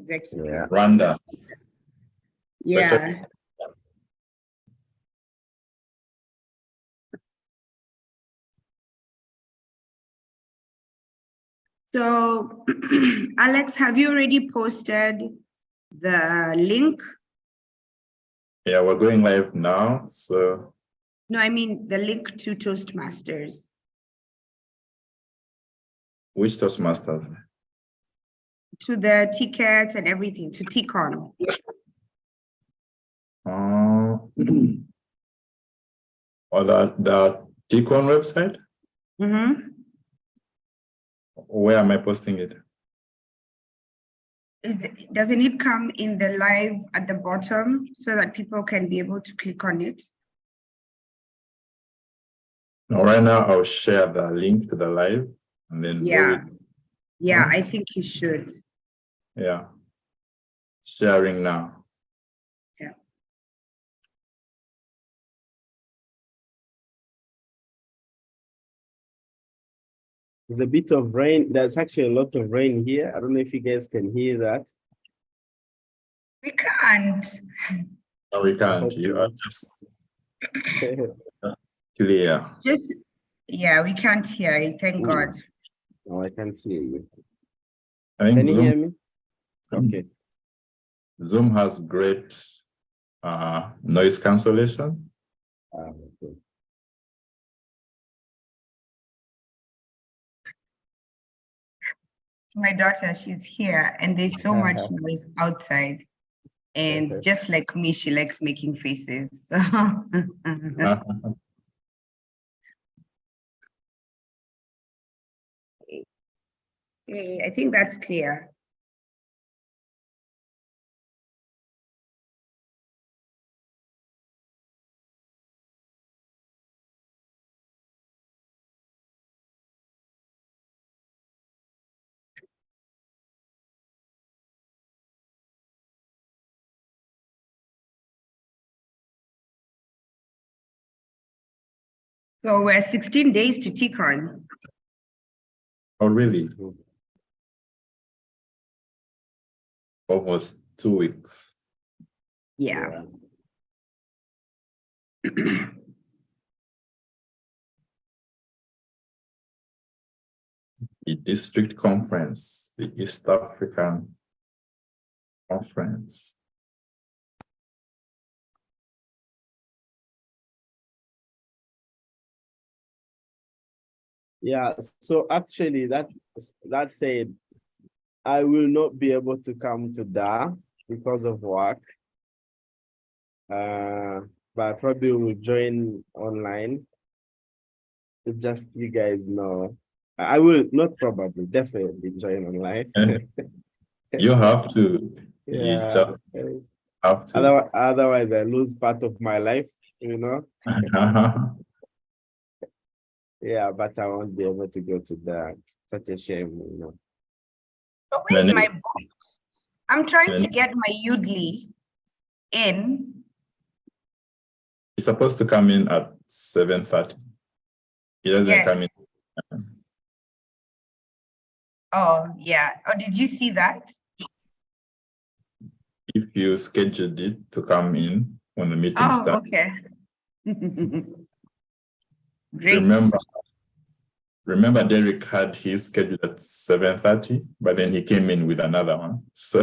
executive. Yeah. Rwanda. Yeah. So, Alex, have you already posted the link? Yeah, we're going live now. So No, I mean the link to Toastmasters. which Toastmasters? To the tickets and everything, to TEACON. Or the TEACON website? Mm-hmm. Where am I posting it? Doesn't it come in the live at the bottom so that people can be able to click on it? No, right now, I'll share the link to the live and then Yeah, I think you should. Yeah. Sharing now. Yeah. There's a bit of rain. There's actually a lot of rain here. I don't know if you guys can hear that. We can't. No, we can't. You are just clear. Yeah, we can't hear it. Thank God. No, I can't see you. I think Can you hear me? Okay. Zoom has great noise cancellation. Okay. My daughter, she's here, and there's so much noise outside. And just like me, she likes making faces. So. Okay, I think that's clear. So we're 16 days to TEACON. Oh, really? Almost 2 weeks. Yeah. The district conference, the East African conference. Yeah, so actually that said, I will not be able to come to that because of work. But I probably will join online to just you guys know. I will not probably, definitely join online. You have to. Yeah. You just have to. Otherwise, I lose part of my life, you know? Yeah, but I won't be able to go to that. Such a shame, you know. So where's my box? I'm trying to get my Udly in. It's supposed to come in at 7:30. It doesn't come in. Oh, yeah. Oh, did you see that? If you scheduled it to come in when the meeting starts. Okay. Great. Remember Derek had his schedule at 7:30, but then he came in with another one. So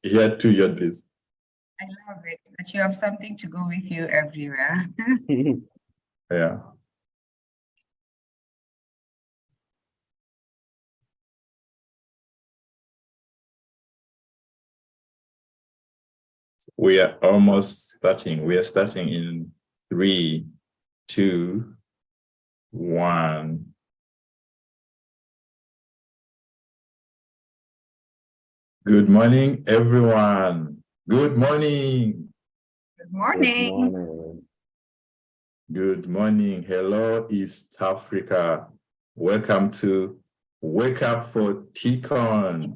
he had 2 Udlys. I love it that you have something to go with you everywhere. Yeah. We are almost starting. We are starting in 3, 2, 1. Good morning, everyone. Good morning. Good morning. Good morning. Hello, East Africa. Welcome to Wake Up for TEACON.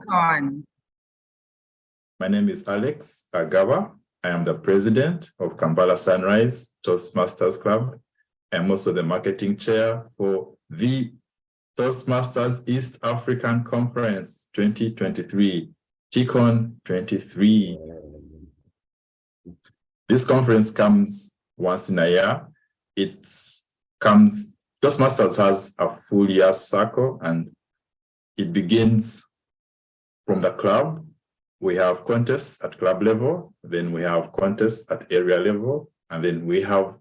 My name is Alex Agaba. I am the president of Kampala Sunrise Toastmasters Club. I'm also the marketing chair for the Toastmasters East African Conference 2023. TEACON 23. This conference comes once in a year. Toastmasters has a full year cycle, and it begins from the club. We have contests at club level, then we have contests at area level, and then we have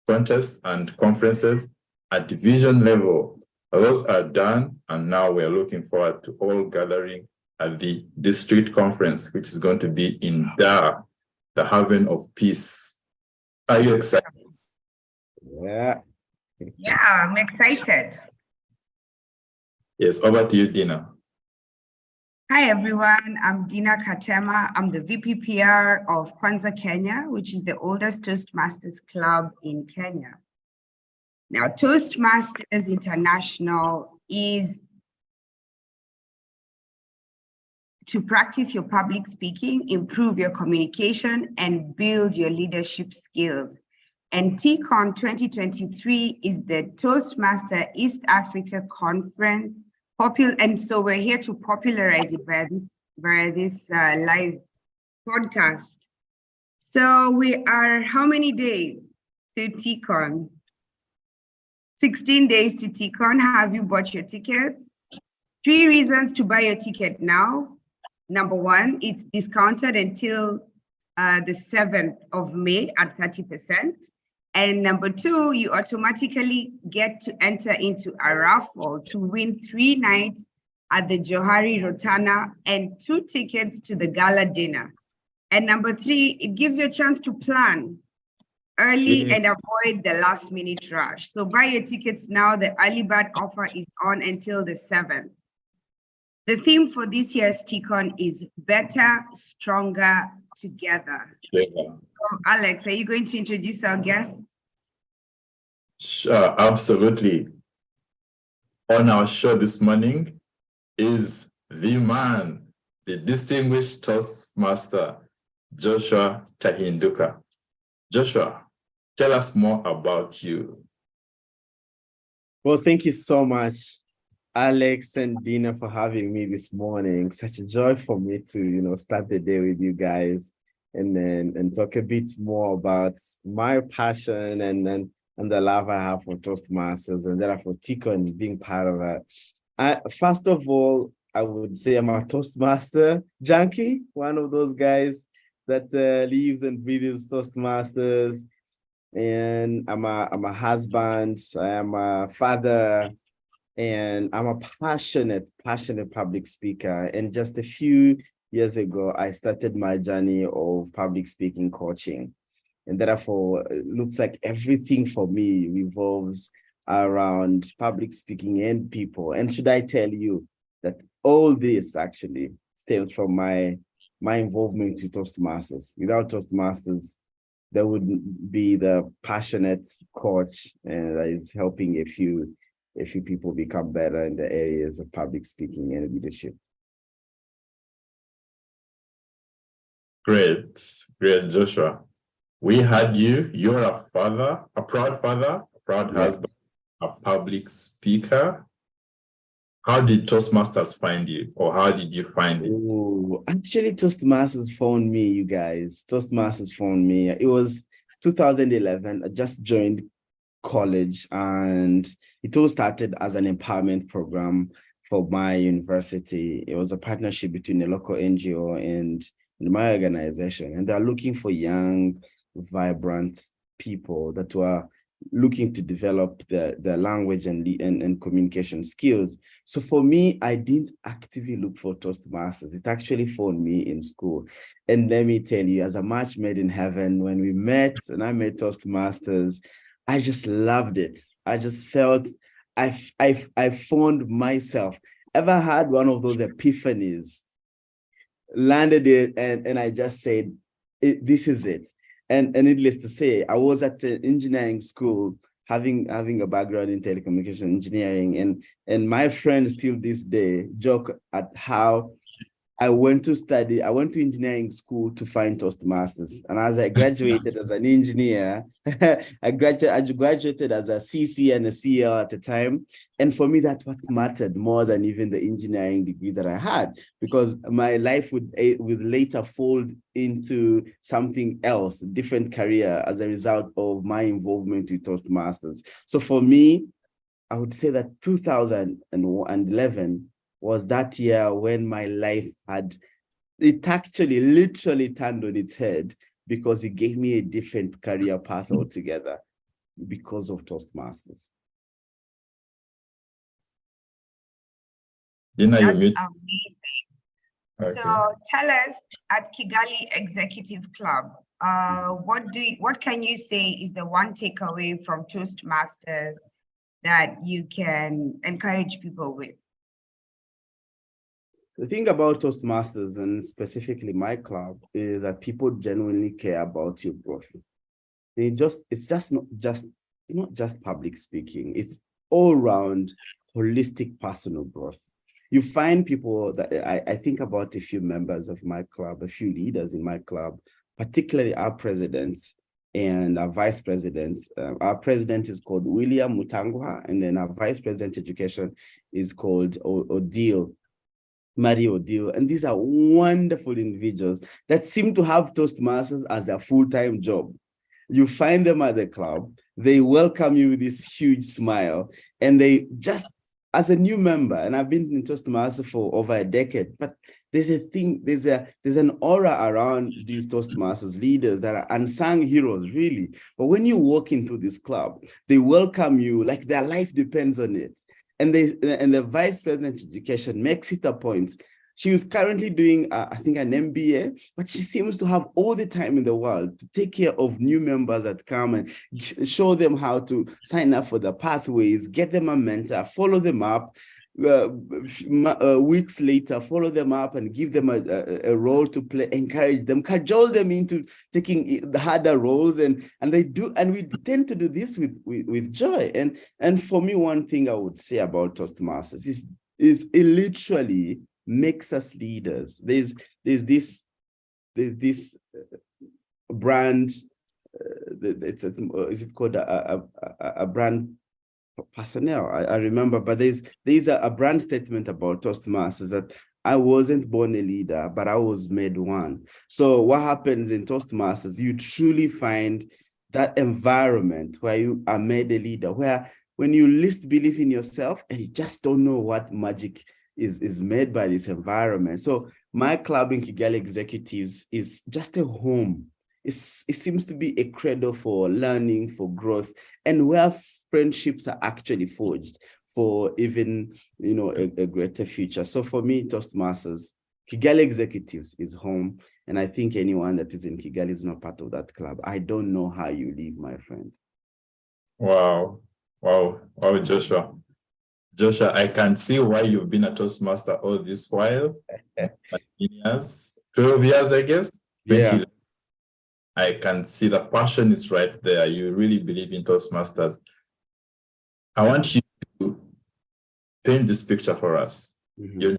contests and conferences at division level. Those are done, and now we're looking forward to all gathering at the district conference, which is going to be in Dar, the haven of peace. Are you excited? Yeah. Yeah, I'm excited. Yes, over to you, Dina. Hi, everyone. I'm Dina Katema. I'm the VPPR of Kwanza Kenya, which is the oldest Toastmasters club in Kenya. Now, Toastmasters International is to practice your public speaking, improve your communication, and build your leadership skills. And TEACON 2023 is the Toastmaster East Africa Conference. And so we're here to popularize it via this live podcast. So we are how many days to TEACON? 16 days to TEACON. Have you bought your tickets? 3 reasons to buy your ticket now. Number 1, it's discounted until the 7th of May at 30%. And number 2, you automatically get to enter into a raffle to win 3 nights at the Johari Rotana and 2 tickets to the gala dinner. And number 3, it gives you a chance to plan early and avoid the last minute rush. So buy your tickets now. The early bird offer is on until the 7th. The theme for this year's TEACON is Better, Stronger, Together. So Alex, are you going to introduce our guests? Sure, absolutely. On our show this morning is the man, the distinguished Toastmaster, Joshua Tahinduka. Joshua, tell us more about you. Well, thank you so much, Alex and Dina, for having me this morning. Such a joy for me to, start the day with you guys and talk a bit more about my passion and the love I have for Toastmasters and therefore TEACON being part of it. First of all, I would say I'm a Toastmaster junkie, one of those guys that lives and breathes Toastmasters. And I'm a husband, I am a father, and I'm a passionate public speaker. And just a few years ago, I started my journey of public speaking coaching. And therefore, it looks like everything for me revolves around public speaking and people. And should I tell you that all this actually stems from my involvement with Toastmasters. Without Toastmasters, there wouldn't be the passionate coach that is helping a few people become better in the areas of public speaking and leadership. Great, Joshua. We had you. You're a father, a proud husband, a public speaker. How did Toastmasters find you, or how did you find it? Oh, actually, Toastmasters found me, you guys. Toastmasters found me. It was 2011. I just joined college, and it all started as an empowerment program for my university. It was a partnership between a local NGO and my organization, and they're looking for young, vibrant people that were looking to develop the language and communication skills. So for me, I didn't actively look for Toastmasters. It actually found me in school. And let me tell you, as a match made in heaven, when we met and I met Toastmasters, I just loved it. I just felt I found myself. Ever had one of those epiphanies? Landed it and I just said, this is it. And needless to say, I was at an engineering school, having a background in telecommunication engineering, and my friends still this day joke at how I went to engineering school to find Toastmasters. And as I graduated as an engineer, I graduated as a CC and a CL at the time. And for me, that's what mattered more than even the engineering degree that I had, because my life would later fold into something else, a different career as a result of my involvement with Toastmasters. So for me, I would say that 2011 was that year when my life actually literally turned on its head, because it gave me a different career path altogether because of Toastmasters. Dina, you That's mute. amazing. Okay. So tell us, at Kigali Executive Club, what can you say is the one takeaway from Toastmasters that you can encourage people with? The thing about Toastmasters, and specifically my club, is that people genuinely care about your growth. It's not just public speaking. It's all round holistic personal growth. You find people that I think about a few members of my club, a few leaders in my club, particularly our presidents and our vice presidents. Our president is called William Mutangwa, and then our vice president education is called Odile. Marie Odile, and these are wonderful individuals that seem to have Toastmasters as their full-time job. You find them at the club, they welcome you with this huge smile, and they just, as a new member, and I've been in Toastmasters for over a decade, but there's an aura around these Toastmasters leaders that are unsung heroes, really. But when you walk into this club, they welcome you like their life depends on it. And the vice president education makes it a point. She is currently doing, I think, an MBA, but she seems to have all the time in the world to take care of new members that come and show them how to sign up for the pathways, get them a mentor, follow them up. Weeks later, follow them up and give them a role to play, encourage them, cajole them into taking the harder roles, and they do, and we tend to do this with joy. And for me, one thing I would say about Toastmasters is it literally makes us leaders. There's this brand. Is it called a brand? Personnel, I remember, but there's a brand statement about Toastmasters that I wasn't born a leader, but I was made one. So what happens in Toastmasters, you truly find that environment where you are made a leader, where when you least believe in yourself and you just don't know what magic is made by this environment. So my club in Kigali Executives is just a home. It seems to be a cradle for learning, for growth, and where friendships are actually forged for even, a greater future. So for me, Toastmasters, Kigali Executives is home. And I think anyone that is in Kigali is not part of that club. I don't know how you live, my friend. Wow, Joshua. Joshua, I can see why you've been a Toastmaster all this while. 12 years, I guess. Yeah. I can see the passion is right there. You really believe in Toastmasters. I want you to paint this picture for us. Mm-hmm.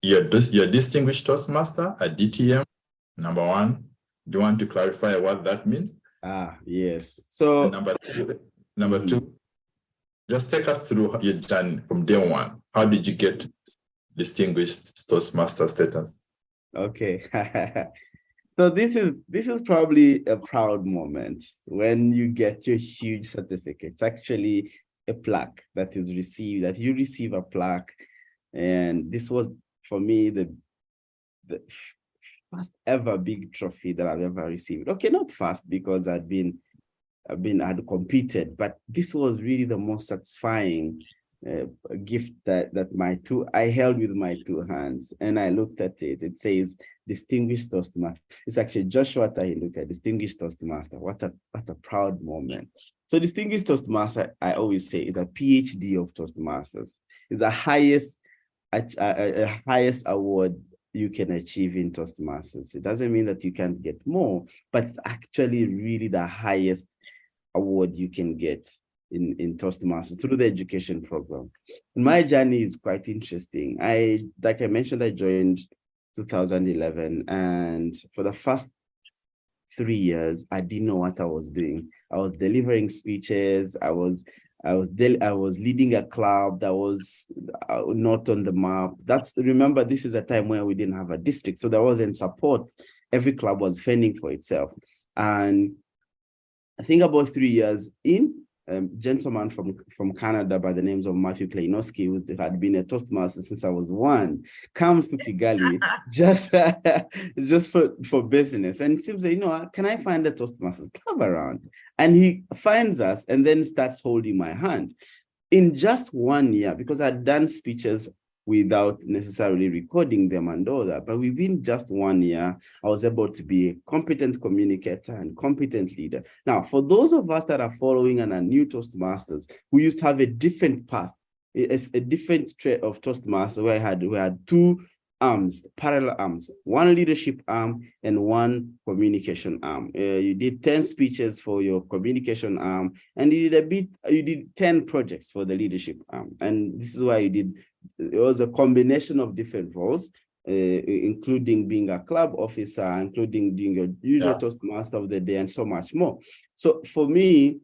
You're distinguished Toastmaster at DTM, number one. Do you want to clarify what that means? Yes. So number two, just take us through your journey from day one. How did you get to distinguished Toastmaster status? Okay. So this is probably a proud moment when you get your huge certificate. It's actually a plaque that is received, that you receive a plaque. And this was, for me, the first ever big trophy that I've ever received. Okay, not first, because I'd competed, but this was really the most satisfying gift that I held with my two hands, and I looked at it. It says Distinguished Toastmaster. It's actually Joshua Tahinduka, Distinguished Toastmaster. What a proud moment. So Distinguished Toastmaster, I always say, is a PhD of Toastmasters. It's the highest award you can achieve in Toastmasters. It doesn't mean that you can't get more, but it's actually really the highest award you can get in Toastmasters through the education program. And my journey is quite interesting. Like I mentioned, I joined 2011. And for the first 3 years, I didn't know what I was doing. I was delivering speeches. I was leading a club that was not on the map. Remember, this is a time where we didn't have a district, so there wasn't support. Every club was fending for itself. And I think about 3 years in, a gentleman from Canada by the names of Matthew Kleinowski, who had been a Toastmaster since I was 1, comes to Kigali just for business. And it seems like, can I find a Toastmasters club around? And he finds us and then starts holding my hand. In just 1 year, because I'd done speeches without necessarily recording them and all that, but within just 1 year, I was able to be a competent communicator and competent leader. Now, for those of us that are following and are new Toastmasters, we used to have a different path. It's a different trait of Toastmaster where we had 2 arms, parallel arms, 1 leadership arm and 1 communication arm. You did 10 speeches for your communication arm, and you did 10 projects for the leadership arm. And this is why it was a combination of different roles, including being a club officer, including being your usual Toastmaster of the day, and so much more. So for me,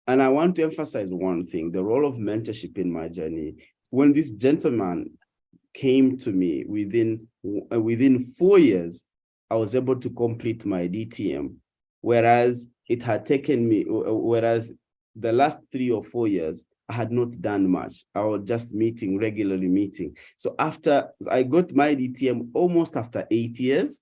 and I want to emphasize one thing, the role of mentorship in my journey. When this gentleman came to me, within 4 years, I was able to complete my DTM, whereas it had taken me, the last 3 or 4 years, I had not done much. I was just regularly meeting. So after I got my DTM almost after 8 years,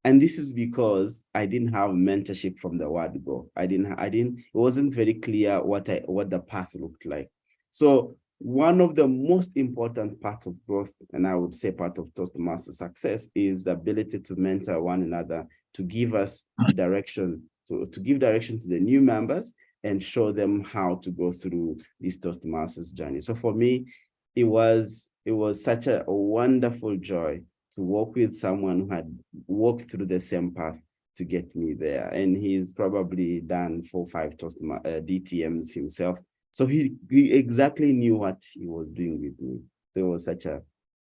and this is because I didn't have mentorship from the word go. It wasn't very clear what the path looked like. So one of the most important parts of growth, and I would say part of Toastmaster success, is the ability to mentor one another, to give us direction, to give direction to the new members and show them how to go through this Toastmasters journey. So for me, it was such a wonderful joy to work with someone who had walked through the same path to get me there. And he's probably done 4 or 5 DTMs himself. So he exactly knew what he was doing with me. So it was such a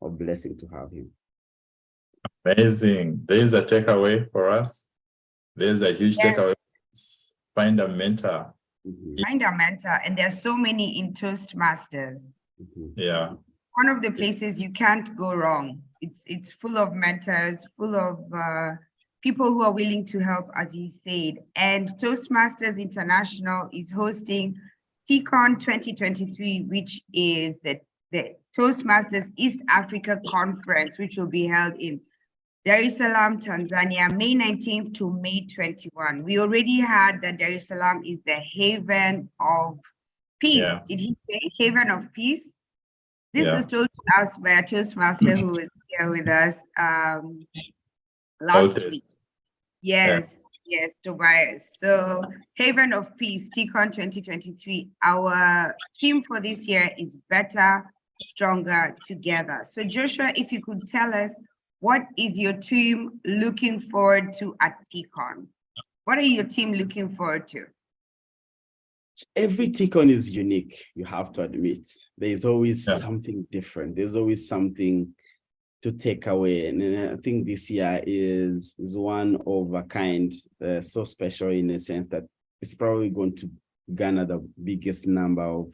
blessing to have him. Amazing. There's a takeaway for us. There's a huge takeaway. Find a mentor. Find a mentor. And there's so many in Toastmasters. Yeah. One of the places you can't go wrong. It's full of mentors, full of people who are willing to help, as he said. And Toastmasters International is hosting TEACON 2023, which is the Toastmasters East Africa Conference, which will be held in Dar es Salaam, Tanzania, May 19th to May 21. We already heard that Dar es Salaam is the haven of peace. Yeah. Did he say haven of peace? This was told to us by a Toastmaster who was here with us last week. Yes. Yes, Tobias. So, Haven of Peace, TEACON 2023. Our theme for this year is Better, Stronger, Together. So, Joshua, if you could tell us, what is your team looking forward to at TEACON? What are your team looking forward to? Every TEACON is unique, you have to admit. There's always something different. There's always something to take away. And I think this year is one of a kind, so special in a sense that it's probably going to garner the biggest number of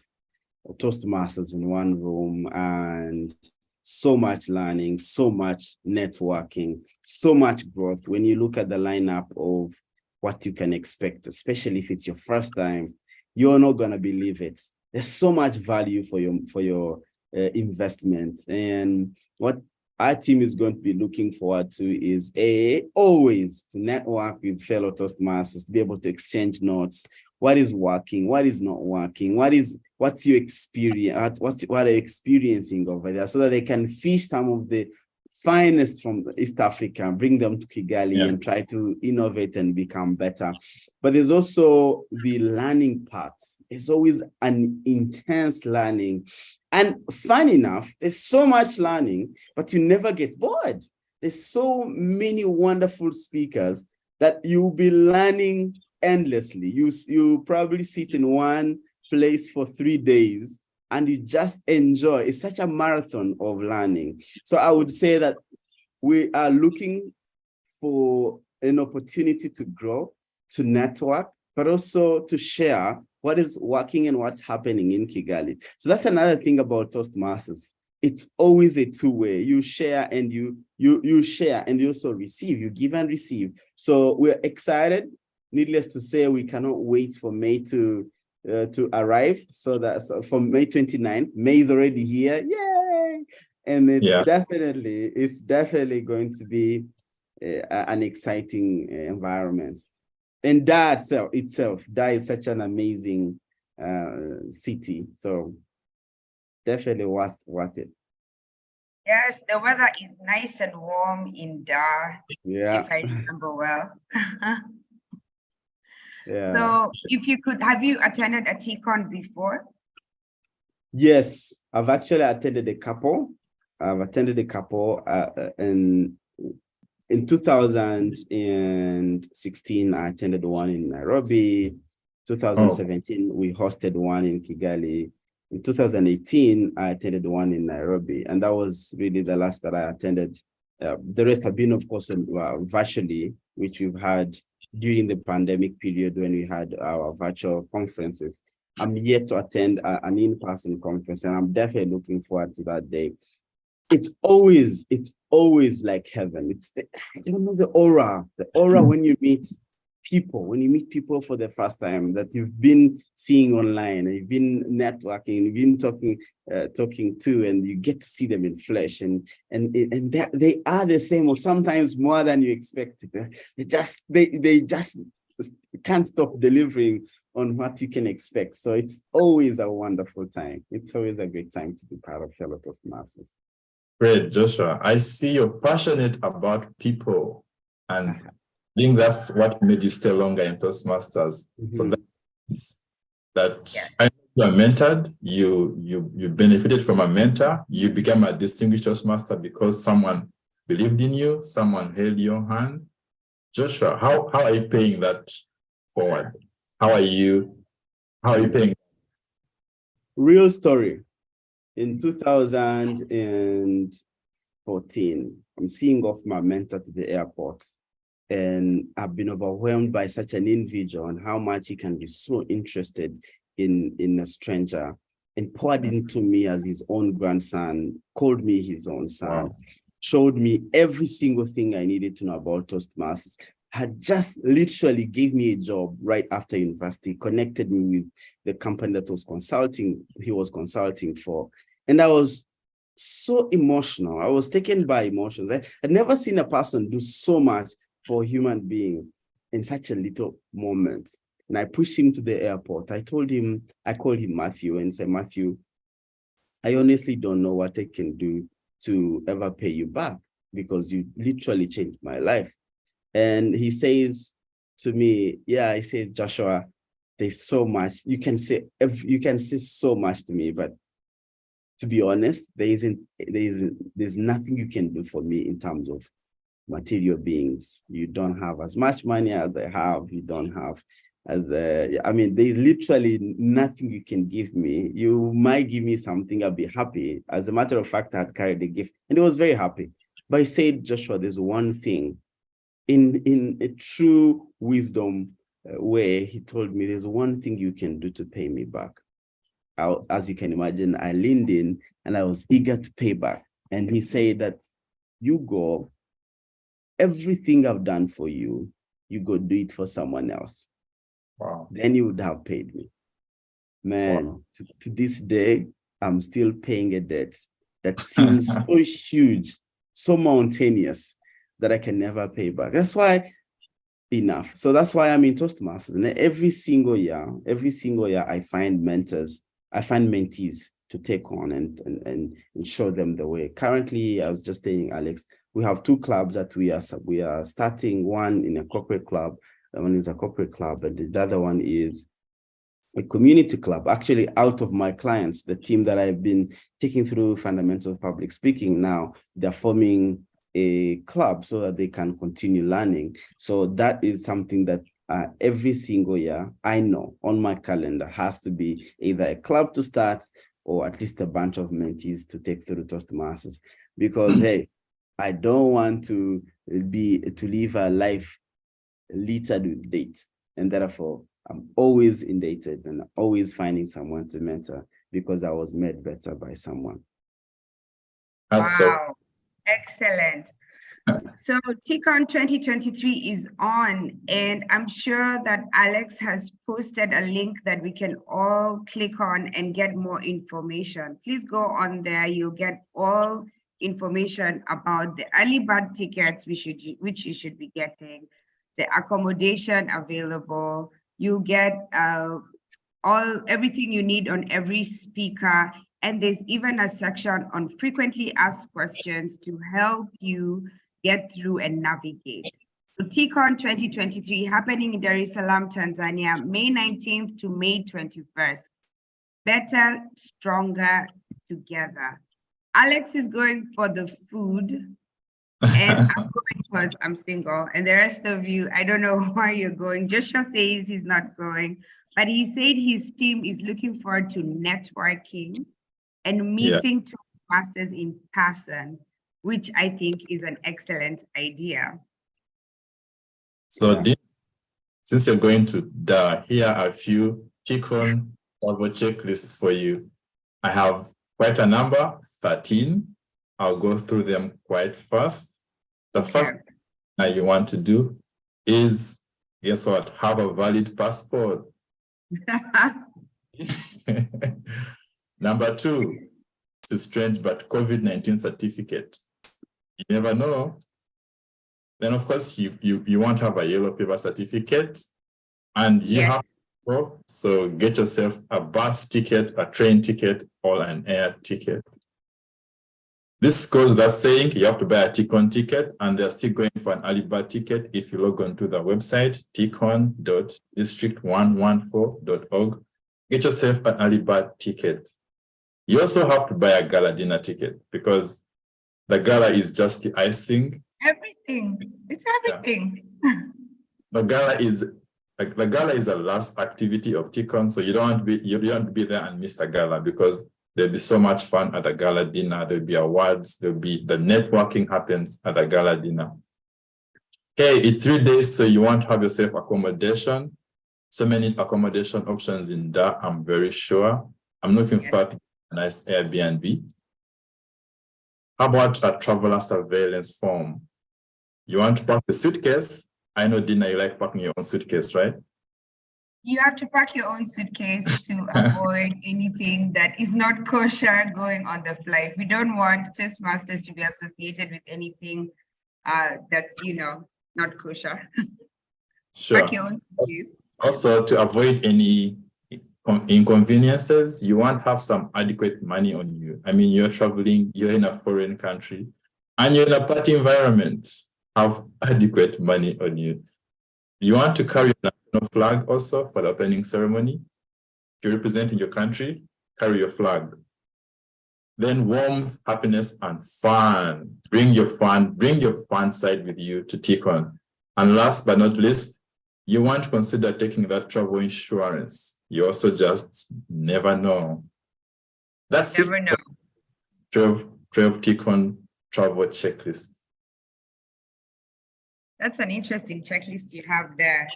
Toastmasters in one room, and so much learning, so much networking, so much growth. When you look at the lineup of what you can expect, especially if it's your first time, you're not going to believe it. There's so much value for your investment. And what our team is going to be looking forward to is always to network with fellow Toastmasters, to be able to exchange notes. What is working? What is not working? What's your experience? What are you experiencing over there, so that they can fish some of the finest from East Africa and bring them to Kigali and try to innovate and become better. But there's also the learning part. It's always an intense learning. And fun enough, there's so much learning, but you never get bored. There's so many wonderful speakers that you'll be learning endlessly. You probably sit in one place for 3 days and you just enjoy. It's such a marathon of learning. So I would say that we are looking for an opportunity to grow, to network, but also to share what is working and what's happening in Kigali. So that's another thing about Toastmasters. It's always a two-way. You share and you share and you also receive. You give and receive. So we're excited. Needless to say, we cannot wait for May to arrive. So that's for May 29th. May is already here. Yay! And it's definitely going to be an exciting environment. And Dar itself, Dar is such an amazing city. So definitely worth it. Yes, the weather is nice and warm in Dar, Yeah. if I remember well. Yeah. So if you could, have you attended a TEACON before? Yes, I've actually attended a couple. I've attended a couple in 2016, I attended one in Nairobi. 2017, we hosted one in Kigali. In 2018, I attended one in Nairobi, and that was really the last that I attended. The rest have been, of course, virtually, which we've had during the pandemic period when we had our virtual conferences. I'm yet to attend an in-person conference, and I'm definitely looking forward to that day. It's always like heaven. It's I don't know, the aura when you meet people for the first time that you've been seeing online, and you've been networking, you've been talking to, and you get to see them in flesh, and they are the same or sometimes more than you expected. They just can't stop delivering on what you can expect. So it's always a wonderful time. It's always a great time to be part of fellow Toastmasters. Great, Joshua. I see you're passionate about people, and I think that's what made you stay longer in Toastmasters. Mm-hmm. So I know you are mentored, you benefited from a mentor, you became a distinguished Toastmaster because someone believed in you, someone held your hand. Joshua, how are you paying that forward? How are you paying? Real story. In 2014, I'm seeing off my mentor to the airport, and I've been overwhelmed by such an individual and how much he can be so interested in a stranger, and poured into me as his own grandson, called me his own son, showed me every single thing I needed to know about Toastmasters, had just literally gave me a job right after university, connected me with the company that he was consulting for. And I was so emotional. I was taken by emotions. I had never seen a person do so much for a human being in such a little moment. And I pushed him to the airport. I called him Matthew and said, Matthew, I honestly don't know what I can do to ever pay you back, because you literally changed my life. And he says to me, he says, Joshua, there's so much. You can say so much to me, but to be honest, there's nothing you can do for me in terms of material beings. You don't have as much money as I have. You don't have there's literally nothing you can give me. You might give me something, I'll be happy. As a matter of fact, I had carried a gift and he was very happy. But he said, Joshua, there's one thing. In a true wisdom way, he told me, there's one thing you can do to pay me back. As you can imagine, I leaned in and I was eager to pay back. And he said that you go, everything I've done for you, you go do it for someone else. Wow. Then you would have paid me. Man, wow. To this day, I'm still paying a debt that seems so huge, so mountainous, that I can never pay back. That's why enough. So that's why I'm in Toastmasters. And every single year, I find mentors, I find mentees to take on and show them the way. Currently, I was just telling Alex, we have two clubs that we are starting. One in a corporate club, one is a corporate club, and the other one is a community club, actually out of my clients, the team that I've been taking through fundamentals of public speaking. Now they're forming a club so that they can continue learning. So that is something that every single year, I know on my calendar has to be either a club to start or at least a bunch of mentees to take through Toastmasters. Because hey, I don't want to live a life littered with dates. And therefore, I'm always indebted and always finding someone to mentor because I was made better by someone. Wow, excellent. So TEACON 2023 is on, and I'm sure that Alex has posted a link that we can all click on and get more information. Please go on there. You'll get all information about the early bird tickets which you should be getting, the accommodation available. You get everything you need on every speaker, and there's even a section on frequently asked questions to help you get through and navigate. So TEACON 2023 happening in Dar es Salaam, Tanzania, May 19th to May 21st. Better, stronger, together. Alex is going for the food, and I'm going because I'm single. And the rest of you, I don't know why you're going. Joshua says he's not going, but he said his team is looking forward to networking and meeting Toastmasters in person, which I think is an excellent idea. So since you're going to here are a few TEACON travel checklists for you. I have quite a number, 13. I'll go through them quite fast. The first thing that you want to do is, guess what? Have a valid passport. Number 2, it's strange, but COVID-19 certificate. You never know. Then of course you won't have a yellow fever certificate, and you have to go. So get yourself a bus ticket, a train ticket, or an air ticket. This goes without saying, you have to buy a TEACON ticket, and they're still going for an early bird ticket if you log on to the website, teacon.district114.org. Get yourself an early bird ticket. You also have to buy a gala dinner ticket because the gala is just the icing. Everything. It's everything. Yeah. The gala is a last activity of TEACON, so you don't want to be there and miss the gala because there'll be so much fun at the gala dinner. There'll be awards. The networking happens at the gala dinner. Okay, it's 3 days, so you want to have yourself accommodation. So many accommodation options in that, I'm very sure. I'm looking forward to a nice Airbnb. How about a traveler surveillance form? You want to pack the suitcase? I know, Dina, you like packing your own suitcase, right? You have to pack your own suitcase to avoid anything that is not kosher going on the flight. We don't want Toastmasters to be associated with anything that's, not kosher. Sure. Pack your own suitcase. Also, to avoid any inconveniences, you want to have some adequate money on you. I mean, you're traveling, you're in a foreign country, and you're in a party environment. Have adequate money on you. You want to carry a national flag also for the opening ceremony. If you're representing your country, carry your flag. Then warmth, happiness, and fun. Bring your fun side with you to TEACON. And last but not least, you want to consider taking that travel insurance. You also just never know. That's never know. 12 TEACON travel checklist. That's an interesting checklist you have there.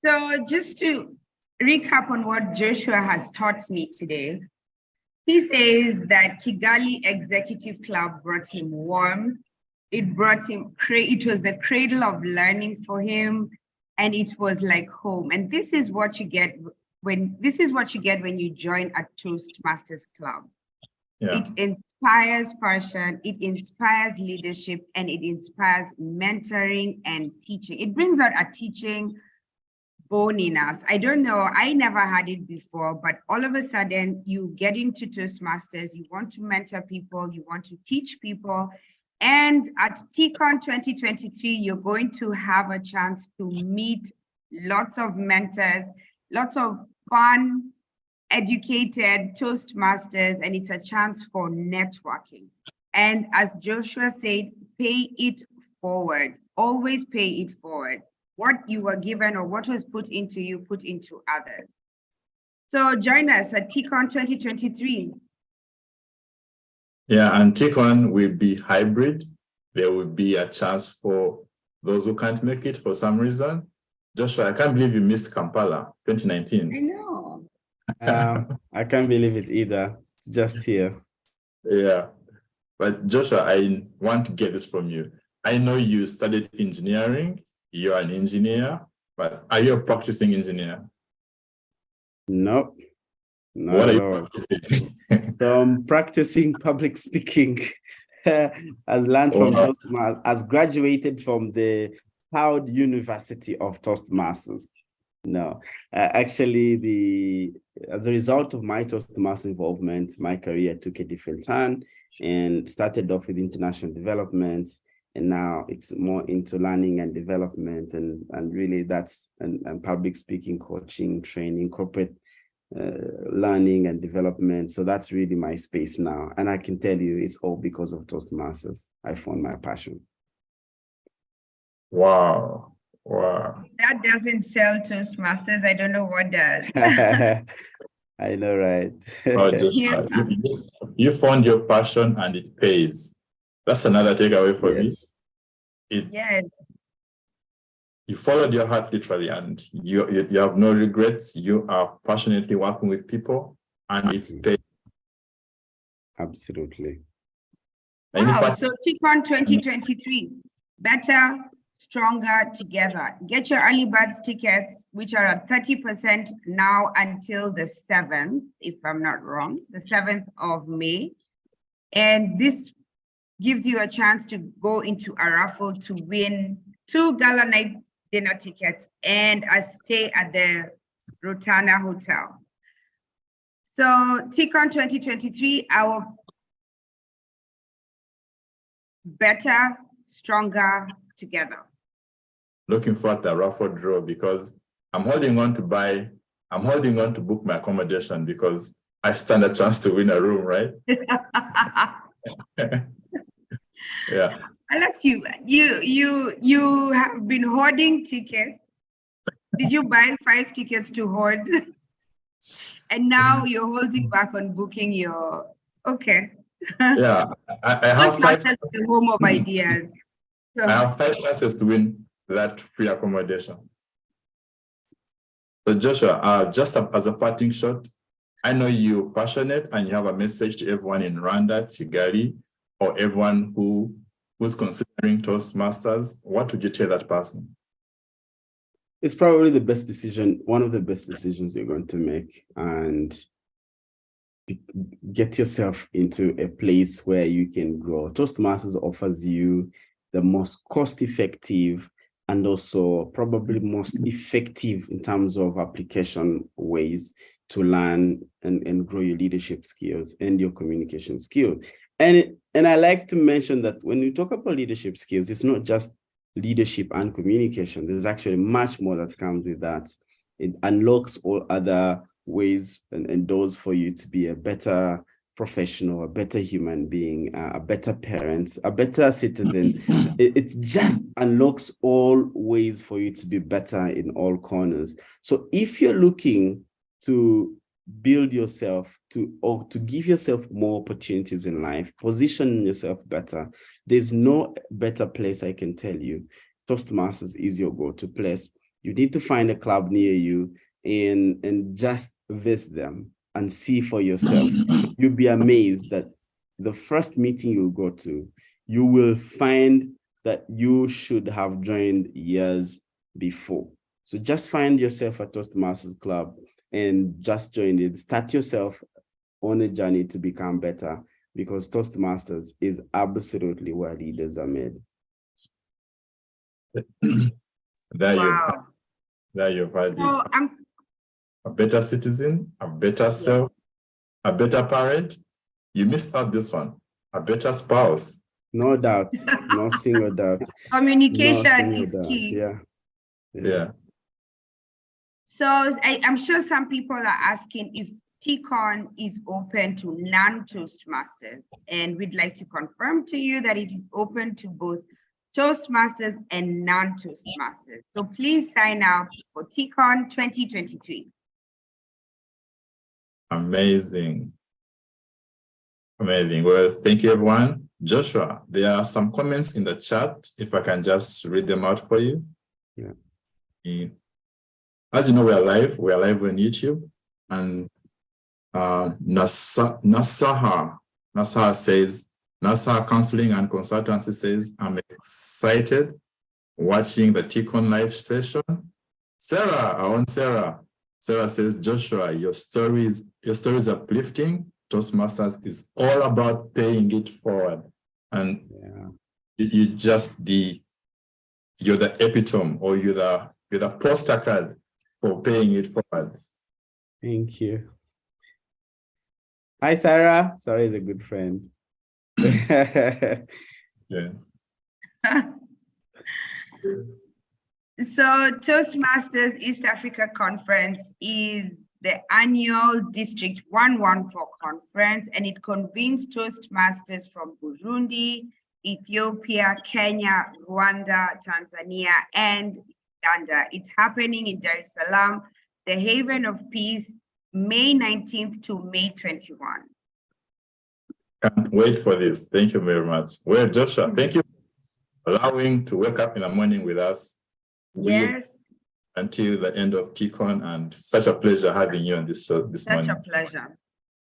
So just to recap on what Joshua has taught me today, he says that Kigali Executive Club brought him warm. It was the cradle of learning for him, and it was like home. And this is what you get when you join a Toastmasters club. Yeah. It inspires passion, it inspires leadership, and it inspires mentoring and teaching. It brings out a teaching bone in us. I don't know, I never had it before, but all of a sudden you get into Toastmasters, you want to mentor people, you want to teach people. And at TEACON 2023, you're going to have a chance to meet lots of mentors, lots of fun, educated Toastmasters, and it's a chance for networking. And as Joshua said, pay it forward. Always pay it forward. What you were given or what was put into you, put into others. So join us at TEACON 2023. Yeah, and TEACON will be hybrid there will be a chance for those who can't make it for some reason. Joshua, I can't believe you missed Kampala 2019. I know. I can't believe it either. It's just here. Yeah. But Joshua, I want to get this from you. I know you studied engineering, you're an engineer, but are you a practicing engineer? Nope. Not What are at you all. practicing? So I'm practicing public speaking. As learned from Wow. Toastmasters, as graduated from the Proud University of Toastmasters. No, actually, as a result of my Toastmasters involvement, my career took a different turn and started off with international development. And now it's more into learning and development, and really that's and public speaking, coaching, training, corporate learning and development. So that's really my space now. And I can tell you it's all because of Toastmasters. I found my passion. Wow. Wow. That doesn't sell Toastmasters. I don't know what does. I know, right? Oh, Joshua, you found your passion and it pays. That's another takeaway for me. Yes. You followed your heart literally, and you have no regrets. You are passionately working with people, and it's paid. Absolutely. Wow. So TEACON 2023, better, stronger together. Get your early birds tickets, which are at 30% now until the 7th, if I'm not wrong, the 7th of May. And this gives you a chance to go into a raffle to win 2 gala night dinner tickets and a stay at the Rotana Hotel. So TEACON 2023, our better, stronger together. Looking forward to the raffle draw because I'm holding on to book my accommodation because I stand a chance to win a room, right? Yeah. Alex, you have been hoarding tickets. Did you buy 5 tickets to hoard? And now you're holding back on booking your, okay. Yeah, I have 5 chances. The home of ideas. So, I have 5 chances to win that free accommodation. So Joshua, just as a parting shot, I know you're passionate and you have a message to everyone in Rwanda, Kigali, or everyone who's considering Toastmasters. What would you tell that person? It's probably the best decision, one of the best decisions you're going to make, and get yourself into a place where you can grow. Toastmasters offers you the most cost-effective and also probably most effective in terms of application ways to learn and grow your leadership skills and your communication skills. And I like to mention that when you talk about leadership skills, it's not just leadership and communication. There's actually much more that comes with that. It unlocks all other ways and doors for you to be a better professional, a better human being, a better parent, a better citizen. It just unlocks all ways for you to be better in all corners. So if you're looking to build yourself or to give yourself more opportunities in life, position yourself better, there's no better place I can tell you. Toastmasters is your go-to place. You need to find a club near you and just visit them and see for yourself. You'll be amazed that the first meeting you'll go to, you will find that you should have joined years before. So just find yourself a Toastmasters club and just join it. Start yourself on a journey to become better, because Toastmasters is absolutely where leaders are made. wow. There you've had it. So A better citizen, a better self, a better parent. You missed out this one. A better spouse. No doubt. No single doubt. Communication is key. Yeah. So I'm sure some people are asking if TEACON is open to non-Toastmasters, and we'd like to confirm to you that it is open to both Toastmasters and non-Toastmasters. So please sign up for TEACON 2023. Amazing. Amazing. Well, thank you, everyone. Joshua, there are some comments in the chat, if I can just read them out for you. Yeah. As you know, we are live on YouTube, and Nasaha says, Nasaha Counseling and Consultancy says, I'm excited watching the TEACON live session. Sarah, our own Sarah. Sarah says, Joshua, your story is uplifting. Toastmasters is all about paying it forward. And you're the epitome, or you're the poster card for paying it forward. Thank you. Hi, Sarah. Sarah is a good friend. Yeah. So Toastmasters East Africa Conference is the annual District 114 conference, and it convenes Toastmasters from Burundi, Ethiopia, Kenya, Rwanda, Tanzania, and Uganda. It's happening in Dar es Salaam, the Haven of Peace, May 19th to May 21. Can't wait for this. Thank you very much. Well, Joshua, thank you for allowing to wake up in the morning with us. Yes. Until the end of TEACON, and such a pleasure having you on this show this morning. Such a pleasure.